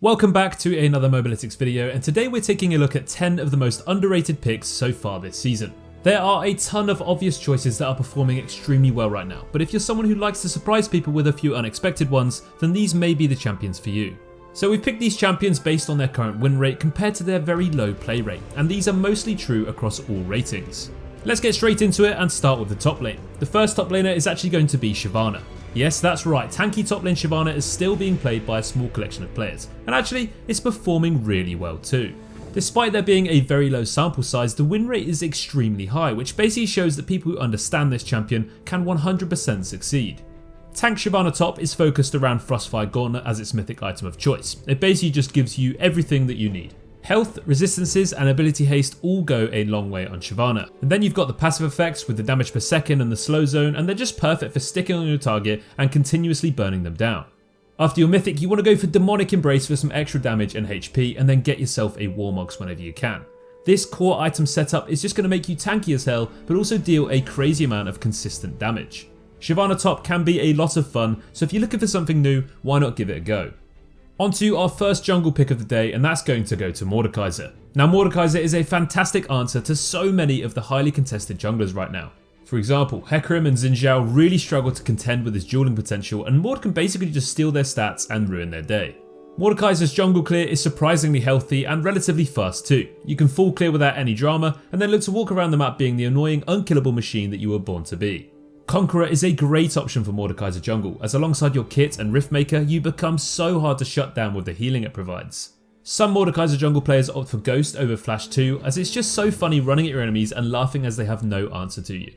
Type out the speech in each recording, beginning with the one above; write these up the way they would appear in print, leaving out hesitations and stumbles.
Welcome back to another Mobalytics video, and today we're taking a look at 10 of the most underrated picks so far this season. There are a ton of obvious choices that are performing extremely well right now, but if you're someone who likes to surprise people with a few unexpected ones, then these may be the champions for you. So we've picked these champions based on their current win rate compared to their very low play rate, and these are mostly true across all ratings. Let's get straight into it and start with the top lane. The first top laner is actually going to be Shyvana. Yes, that's right, tanky top lane Shyvana is still being played by a small collection of players, and actually it's performing really well too. Despite there being a very low sample size, the win rate is extremely high, which basically shows that people who understand this champion can 100% succeed. Tank Shyvana top is focused around Frostfire Gauntlet as its mythic item of choice. It basically just gives you everything that you need. Health, resistances and ability haste all go a long way on Shyvana. And then you've got the passive effects with the damage per second and the slow zone, and they're just perfect for sticking on your target and continuously burning them down. After your mythic, you want to go for Demonic Embrace for some extra damage and HP, and then get yourself a Warmogs whenever you can. This core item setup is just going to make you tanky as hell, but also deal a crazy amount of consistent damage. Shyvana top can be a lot of fun, so if you're looking for something new, why not give it a go? On to our first jungle pick of the day, and that's going to go to Mordekaiser. Now Mordekaiser is a fantastic answer to so many of the highly contested junglers right now. For example, Hecarim and Xin Zhao really struggle to contend with his dueling potential, and Mord can basically just steal their stats and ruin their day. Mordekaiser's jungle clear is surprisingly healthy and relatively fast too. You can full clear without any drama, and then look to walk around the map being the annoying, unkillable machine that you were born to be. Conqueror is a great option for Mordekaiser jungle, as alongside your kit and Riftmaker, you become so hard to shut down with the healing it provides. Some Mordekaiser jungle players opt for Ghost over Flash 2, as it's just so funny running at your enemies and laughing as they have no answer to you.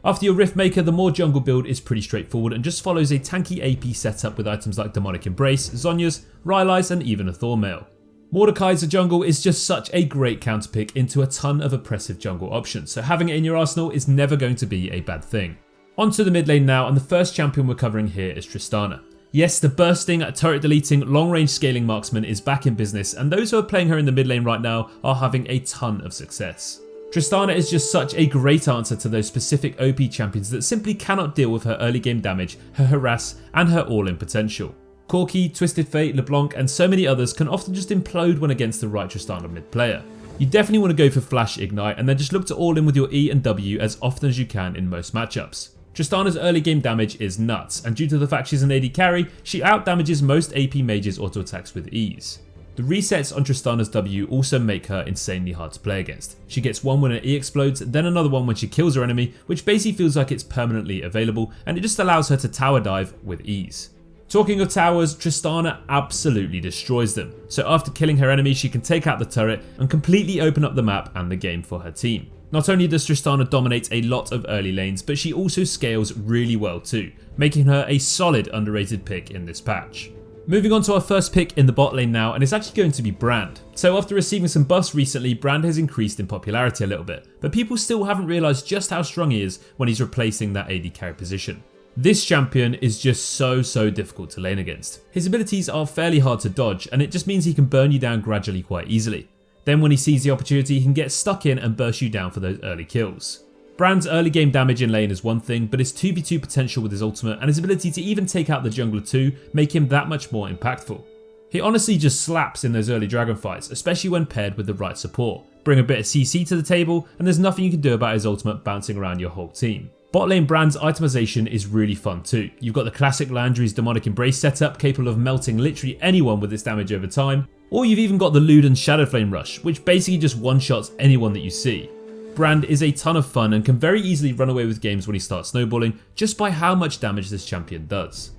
After your Riftmaker, the more jungle build is pretty straightforward and just follows a tanky AP setup with items like Demonic Embrace, Zhonya's, Rylai's and even a Thornmail. Mordekaiser jungle is just such a great counter pick into a ton of oppressive jungle options, so having it in your arsenal is never going to be a bad thing. On to the mid lane now, and the first champion we're covering here is Tristana. Yes, the bursting, turret deleting, long range scaling marksman is back in business, and those who are playing her in the mid lane right now are having a ton of success. Tristana is just such a great answer to those specific OP champions that simply cannot deal with her early game damage, her harass and her all-in potential. Corki, Twisted Fate, LeBlanc and so many others can often just implode when against the right Tristana mid player. You definitely want to go for Flash Ignite and then just look to all in with your E and W as often as you can in most matchups. Tristana's early game damage is nuts, and due to the fact she's an AD carry, she outdamages most AP mages auto attacks with ease. The resets on Tristana's W also make her insanely hard to play against. She gets one when her E explodes, then another one when she kills her enemy, which basically feels like it's permanently available, and it just allows her to tower dive with ease. Talking of towers, Tristana absolutely destroys them, so after killing her enemy she can take out the turret and completely open up the map and the game for her team. Not only does Tristana dominate a lot of early lanes, but she also scales really well too, making her a solid underrated pick in this patch. Moving on to our first pick in the bot lane now, and it's actually going to be Brand. So after receiving some buffs recently, Brand has increased in popularity a little bit, but people still haven't realised just how strong he is when he's replacing that AD carry position. This champion is just so difficult to lane against. His abilities are fairly hard to dodge, and it just means he can burn you down gradually quite easily. Then when he sees the opportunity, he can get stuck in and burst you down for those early kills. Brand's early game damage in lane is one thing, but his 2v2 potential with his ultimate and his ability to even take out the jungler too make him that much more impactful. He honestly just slaps in those early dragon fights, especially when paired with the right support. Bring a bit of CC to the table and there's nothing you can do about his ultimate bouncing around your whole team. Bot lane Brand's itemization is really fun too. You've got the classic Landry's Demonic Embrace setup capable of melting literally anyone with its damage over time, or you've even got the Luden's Shadowflame Rush, which basically just one-shots anyone that you see. Brand is a ton of fun and can very easily run away with games when he starts snowballing just by how much damage this champion does.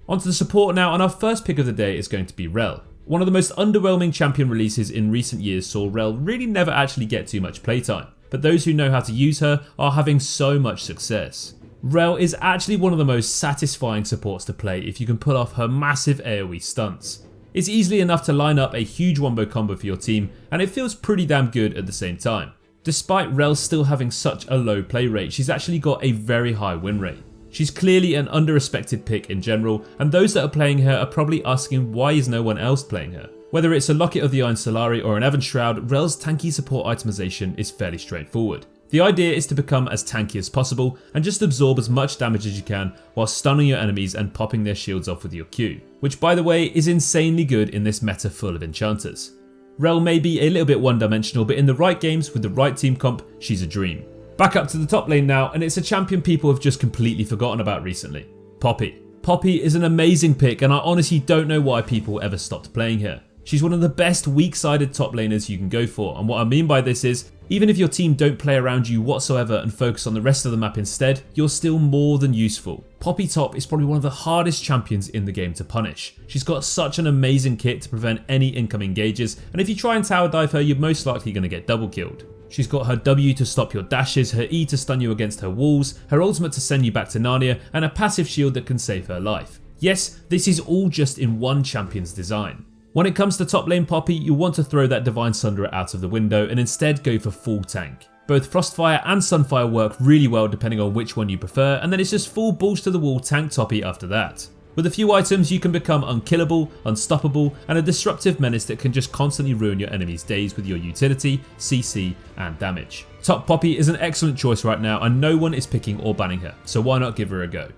Onto the support now, and our first pick of the day is going to be Rel. One of the most underwhelming champion releases in recent years saw Rel really never actually get too much playtime, but those who know how to use her are having so much success. Rel is actually one of the most satisfying supports to play if you can pull off her massive AoE stunts. It's easily enough to line up a huge wombo combo for your team, and it feels pretty damn good at the same time. Despite Rel still having such a low play rate, she's actually got a very high win rate. She's clearly an under-respected pick in general, and those that are playing her are probably asking why is no one else playing her. Whether it's a Locket of the Iron Solari or an Evan Shroud, Rel's tanky support itemization is fairly straightforward. The idea is to become as tanky as possible and just absorb as much damage as you can while stunning your enemies and popping their shields off with your Q, which by the way is insanely good in this meta full of enchanters. Rel may be a little bit one-dimensional, but in the right games with the right team comp, she's a dream. Back up to the top lane now, and it's a champion people have just completely forgotten about recently. Poppy. Poppy is an amazing pick, and I honestly don't know why people ever stopped playing her. She's one of the best weak-sided top laners you can go for, and what I mean by this is, even if your team don't play around you whatsoever and focus on the rest of the map instead, you're still more than useful. Poppy top is probably one of the hardest champions in the game to punish. She's got such an amazing kit to prevent any incoming engages, and if you try and tower dive her, you're most likely going to get double killed. She's got her W to stop your dashes, her E to stun you against her walls, her ultimate to send you back to Narnia, and a passive shield that can save her life. Yes, this is all just in one champion's design. When it comes to top lane Poppy, you'll want to throw that Divine Sunderer out of the window and instead go for full tank. Both Frostfire and Sunfire work really well depending on which one you prefer, and then it's just full balls to the wall tank Toppy after that. With a few items you can become unkillable, unstoppable, and a disruptive menace that can just constantly ruin your enemy's days with your utility, CC, and damage. Top Poppy is an excellent choice right now and no one is picking or banning her, so why not give her a go.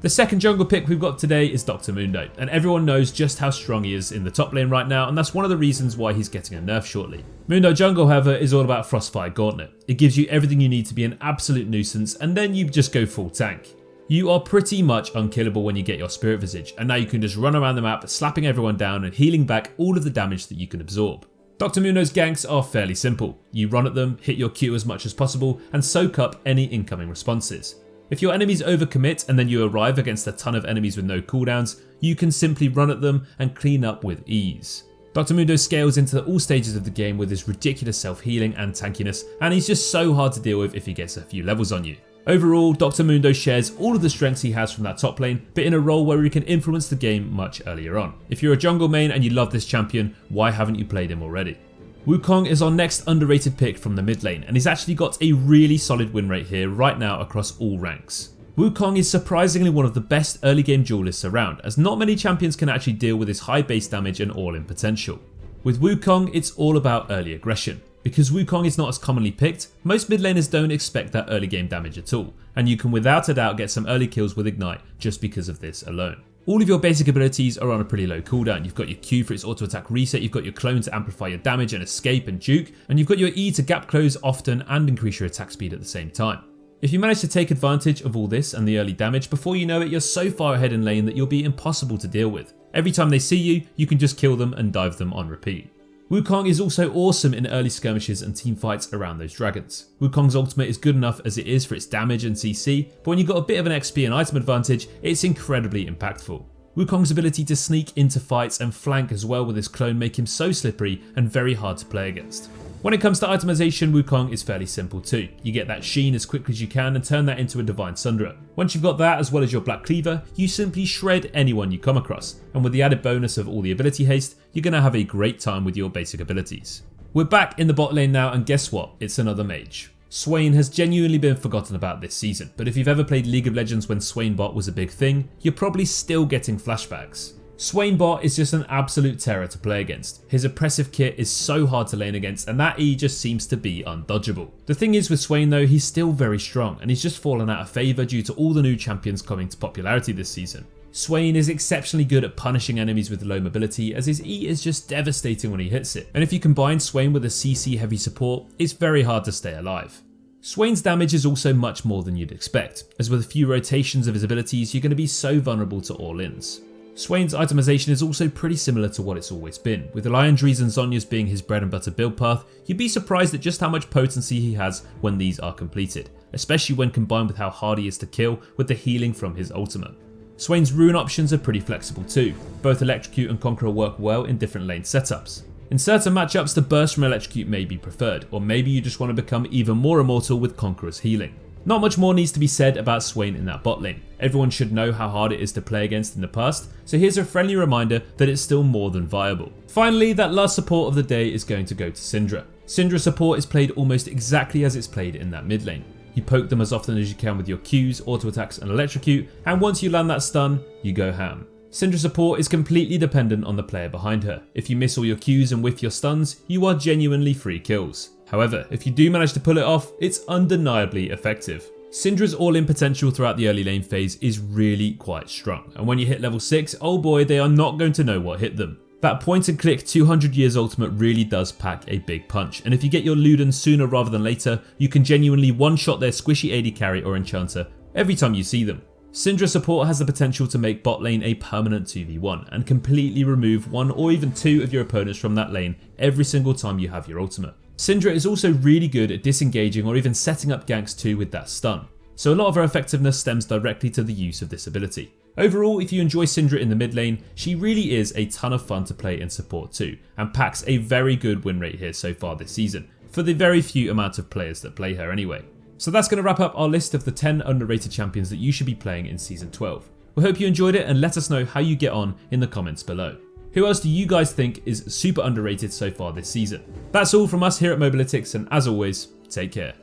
The second jungle pick we've got today is Dr. Mundo, and everyone knows just how strong he is in the top lane right now, and that's one of the reasons why he's getting a nerf shortly. Mundo jungle, however, is all about Frostfire Gauntlet. It gives you everything you need to be an absolute nuisance, and then you just go full tank. You are pretty much unkillable when you get your Spirit Visage, and now you can just run around the map slapping everyone down and healing back all of the damage that you can absorb. Dr. Mundo's ganks are fairly simple. You run at them, hit your Q as much as possible, and soak up any incoming responses. If your enemies overcommit and then you arrive against a ton of enemies with no cooldowns, you can simply run at them and clean up with ease. Dr. Mundo scales into all stages of the game with his ridiculous self-healing and tankiness, and he's just so hard to deal with if he gets a few levels on you. Overall, Dr. Mundo shares all of the strengths he has from that top lane, but in a role where he can influence the game much earlier on. If you're a jungle main and you love this champion, why haven't you played him already? Wukong is our next underrated pick from the mid lane, and he's actually got a really solid win rate here right now across all ranks. Wukong is surprisingly one of the best early game duelists around, as not many champions can actually deal with his high base damage and all-in potential. With Wukong, it's all about early aggression. Because Wukong is not as commonly picked, most mid laners don't expect that early game damage at all, and you can without a doubt get some early kills with Ignite just because of this alone. All of your basic abilities are on a pretty low cooldown. You've got your Q for its auto attack reset, you've got your clone to amplify your damage and escape and juke, and you've got your E to gap close often and increase your attack speed at the same time. If you manage to take advantage of all this and the early damage, before you know it you're so far ahead in lane that you'll be impossible to deal with. Every time they see you, you can just kill them and dive them on repeat. Wukong is also awesome in early skirmishes and team fights around those dragons. Wukong's ultimate is good enough as it is for its damage and CC, but when you've got a bit of an XP and item advantage, it's incredibly impactful. Wukong's ability to sneak into fights and flank as well with his clone make him so slippery and very hard to play against. When it comes to itemization, Wukong is fairly simple too. You get that sheen as quickly as you can and turn that into a Divine Sunderer. Once you've got that as well as your Black Cleaver, you simply shred anyone you come across, and with the added bonus of all the ability haste, you're going to have a great time with your basic abilities. We're back in the bot lane now, and guess what? It's another mage. Swain has genuinely been forgotten about this season, but if you've ever played League of Legends when Swain bot was a big thing, you're probably still getting flashbacks. Swain bot is just an absolute terror to play against. His oppressive kit is so hard to lane against, and that E just seems to be undodgeable. The thing is with Swain though, he's still very strong, and he's just fallen out of favour due to all the new champions coming to popularity this season. Swain is exceptionally good at punishing enemies with low mobility, as his E is just devastating when he hits it, and if you combine Swain with a CC heavy support, it's very hard to stay alive. Swain's damage is also much more than you'd expect, as with a few rotations of his abilities you're going to be so vulnerable to all-ins. Swain's itemization is also pretty similar to what it's always been, with Liandry's and Zhonya's being his bread and butter build path. You'd be surprised at just how much potency he has when these are completed, especially when combined with how hard he is to kill with the healing from his ultimate. Swain's rune options are pretty flexible too. Both Electrocute and Conqueror work well in different lane setups. In certain matchups, the burst from Electrocute may be preferred, or maybe you just want to become even more immortal with Conqueror's healing. Not much more needs to be said about Swain in that bot lane. Everyone should know how hard it is to play against in the past, so here's a friendly reminder that it's still more than viable. Finally, that last support of the day is going to go to Syndra. Syndra support is played almost exactly as it's played in that mid lane. You poke them as often as you can with your Qs, auto attacks and Electrocute, and once you land that stun, you go ham. Syndra support is completely dependent on the player behind her. If you miss all your Qs and whiff your stuns, you are genuinely free kills. However, if you do manage to pull it off, it's undeniably effective. Syndra's all-in potential throughout the early lane phase is really quite strong, and when you hit level 6, oh boy, they are not going to know what hit them. That point and click 200 years ultimate really does pack a big punch, and if you get your Luden sooner rather than later, you can genuinely one-shot their squishy AD carry or enchanter every time you see them. Syndra support has the potential to make bot lane a permanent 2v1 and completely remove one or even two of your opponents from that lane every single time you have your ultimate. Syndra is also really good at disengaging or even setting up ganks too with that stun, so a lot of her effectiveness stems directly to the use of this ability. Overall, if you enjoy Syndra in the mid lane, she really is a ton of fun to play in support too, and packs a very good win rate here so far this season, for the very few amount of players that play her anyway. So that's going to wrap up our list of the 10 underrated champions that you should be playing in Season 12. We hope you enjoyed it and let us know how you get on in the comments below. Who else do you guys think is super underrated so far this season? That's all from us here at Mobalytics, and as always, take care.